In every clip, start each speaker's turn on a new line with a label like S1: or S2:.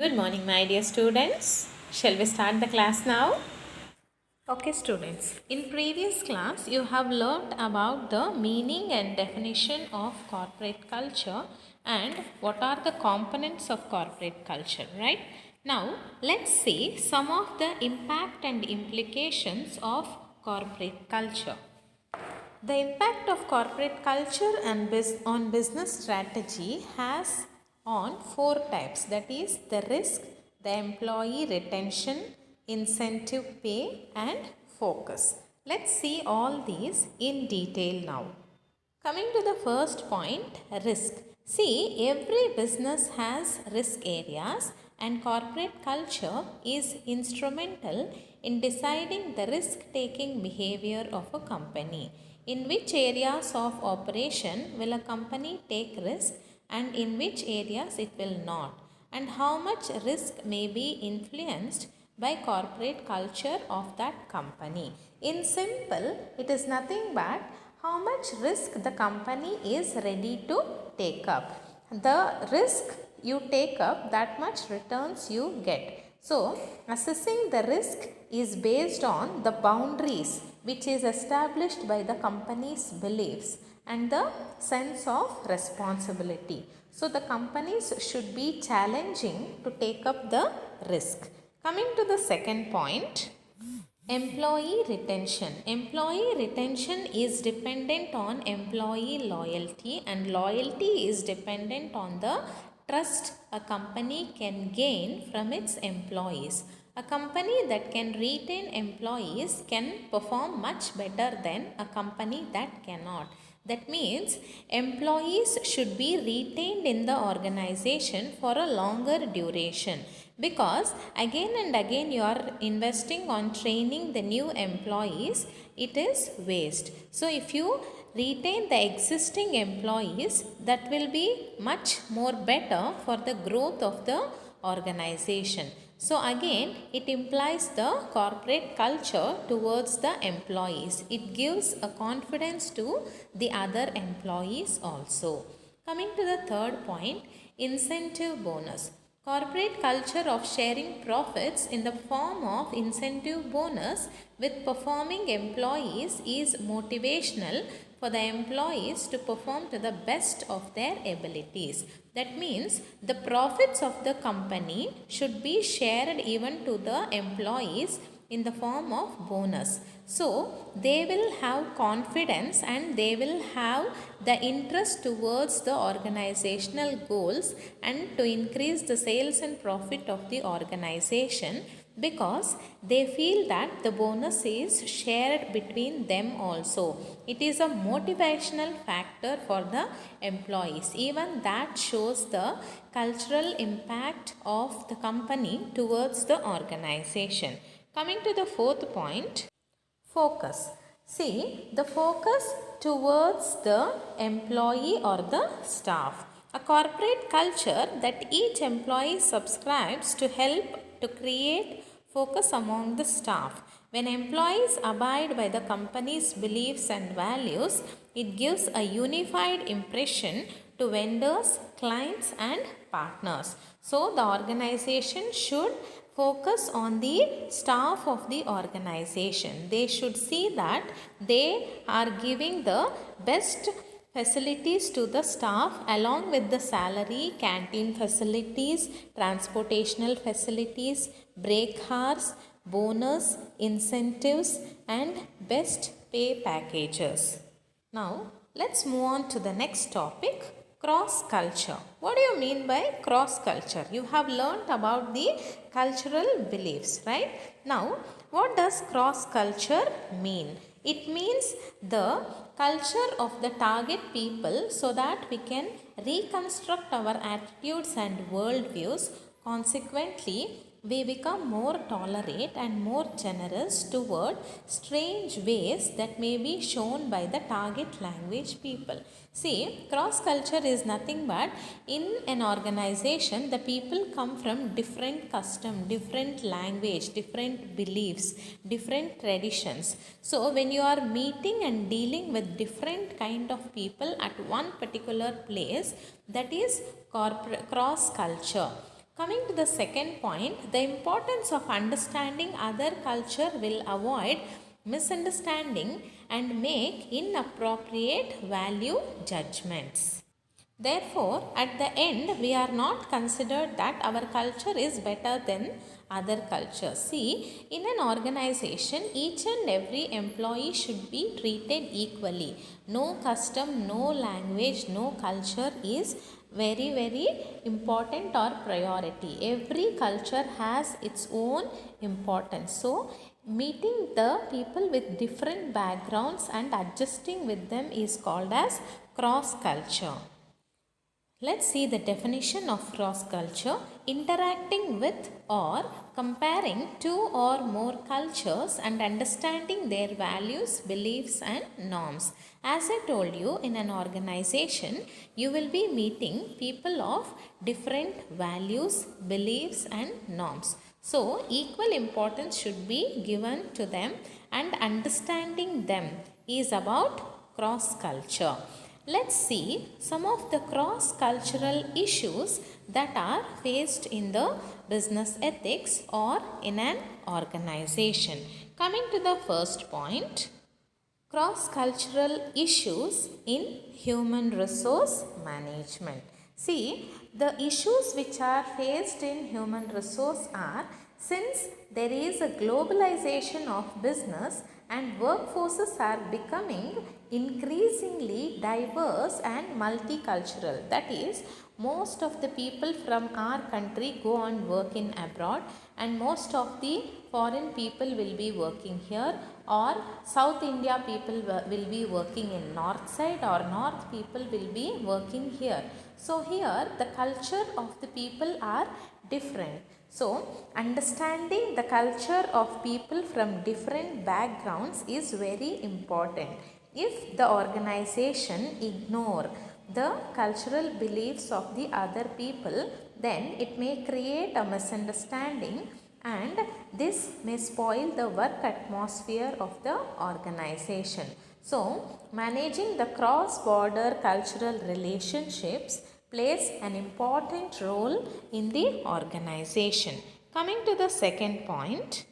S1: Good morning, my dear students. Shall we start the class now? Okay, students. In previous class, you have learnt about the meaning and definition of corporate culture and what are the components of corporate culture, right? Now, let's see some of the impact and implications of corporate culture. The impact of corporate culture and on business strategy has on four types, that is the risk, the employee retention, incentive pay and focus. Let's see all these in detail now. Coming to the first point, risk. See, every business has risk areas and corporate culture is instrumental in deciding the risk-taking behavior of a company. In which areas of operation will a company take risk and in which areas it will not, and how much risk may be influenced by corporate culture of that company. In simple, it is nothing but how much risk the company is ready to take up. The risk you take up, that much returns you get. So, assessing the risk is based on the boundaries which is established by the company's beliefs and the sense of responsibility. So, the companies should be challenging to take up the risk. Coming to the second point, employee retention. Employee retention is dependent on employee loyalty, and loyalty is dependent on the trust a company can gain from its employees. A company that can retain employees can perform much better than a company that cannot. That means employees should be retained in the organization for a longer duration, because again and again you are investing on training the new employees, it is waste. So if you retain the existing employees, that will be much more better for the growth of the organization. So again, it implies the corporate culture towards the employees. It gives a confidence to the other employees also. Coming to the third point, incentive bonus. Corporate culture of sharing profits in the form of incentive bonus with performing employees is motivational for the employees to perform to the best of their abilities. That means the profits of the company should be shared even to the employees in the form of bonus. So they will have confidence and they will have the interest towards the organizational goals and to increase the sales and profit of the organization, because they feel that the bonus is shared between them also. It is a motivational factor for the employees. Even that shows the cultural impact of the company towards the organization. Coming to the fourth point, focus. See, the focus towards the employee or the staff. A corporate culture that each employee subscribes to help to create focus among the staff. When employees abide by the company's beliefs and values, it gives a unified impression to vendors, clients and partners. So, the organization should focus on the staff of the organization. They should see that they are giving the best facilities to the staff along with the salary, canteen facilities, transportational facilities, break hours, bonus, incentives and best pay packages. Now, let's move on to the next topic, cross culture. What do you mean by cross culture? You have learnt about the cultural beliefs, right? Now, what does cross culture mean? It means the culture of the target people so that we can reconstruct our attitudes and worldviews. Consequently, we become more tolerant and more generous toward strange ways that may be shown by the target language people. See, cross culture is nothing but in an organization the people come from different custom, different language, different beliefs, different traditions. So when you are meeting and dealing with different kind of people at one particular place, that is cross culture. Coming to the second point, the importance of understanding other culture will avoid misunderstanding and make inappropriate value judgments. Therefore, at the end, we are not considered that our culture is better than other cultures. See, in an organization, each and every employee should be treated equally. No custom, no language, no culture is very important or priority. Every culture has its own importance. So, meeting the people with different backgrounds and adjusting with them is called as cross culture. Let's see the definition of cross culture. Interacting with or comparing two or more cultures and understanding their values, beliefs and norms. As I told you, in an organization, you will be meeting people of different values, beliefs and norms. So, equal importance should be given to them, and understanding them is about cross culture. Let's see some of the cross-cultural issues that are faced in the business ethics or in an organization. Coming to the first point, cross-cultural issues in human resource management. See, the issues which are faced in human resource are, since there is a globalization of business and workforces are becoming increasingly diverse and multicultural. That is, most of the people from our country go and work in abroad, and most of the foreign people will be working here, or South India people will be working in north side, or north people will be working here. So here the culture of the people are different. So understanding the culture of people from different backgrounds is very important. If the organization ignore the cultural beliefs of the other people, then it may create a misunderstanding, and this may spoil the work atmosphere of the organization. So, managing the cross-border cultural relationships plays an important role in the organization. Coming to the second point,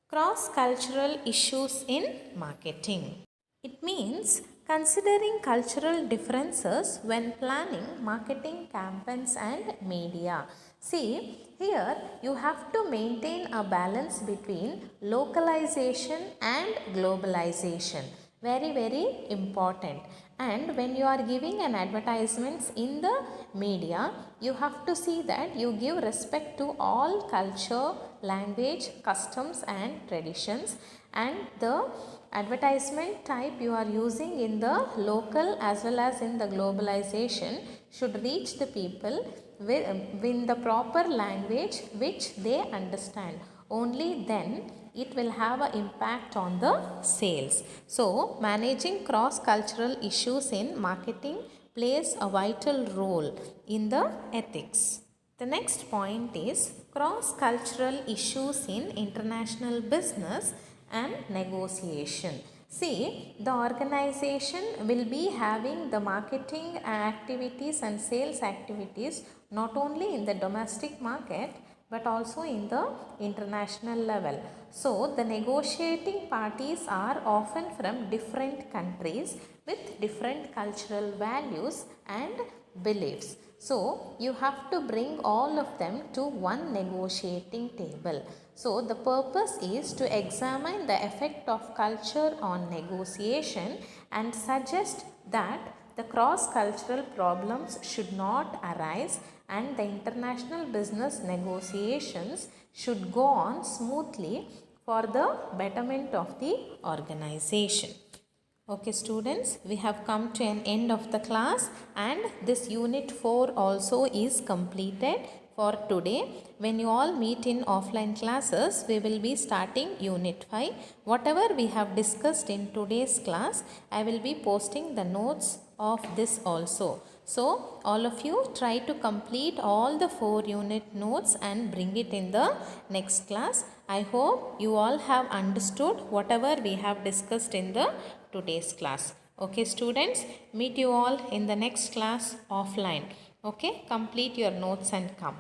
S1: cross-cultural issues in marketing. It means considering cultural differences when planning marketing campaigns and media. See, here you have to maintain a balance between localization and globalization. Very important. And when you are giving an advertisements in the media, you have to see that you give respect to all culture, language, customs and traditions, and the advertisement type you are using in the local as well as in the globalization should reach the people with the proper language which they understand. Only then it will have an impact on the sales. So, managing cross-cultural issues in marketing plays a vital role in the ethics. The next point is cross-cultural issues in international business and negotiation. See, the organization will be having the marketing activities and sales activities not only in the domestic market but also in the international level. So, the negotiating parties are often from different countries with different cultural values and beliefs. So, you have to bring all of them to one negotiating table. So, the purpose is to examine the effect of culture on negotiation and suggest that the cross-cultural problems should not arise and the international business negotiations should go on smoothly for the betterment of the organization. Okay students, we have come to an end of the class, and this unit 4 also is completed for today. When you all meet in offline classes, we will be starting unit 5. Whatever we have discussed in today's class, I will be posting the notes of this also. So, all of you try to complete all the 4 unit notes and bring it in the next class. I hope you all have understood whatever we have discussed in the today's class. Okay students, meet you all in the next class offline. Okay, complete your notes and come.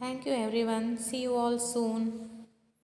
S1: Thank you everyone. See you all soon.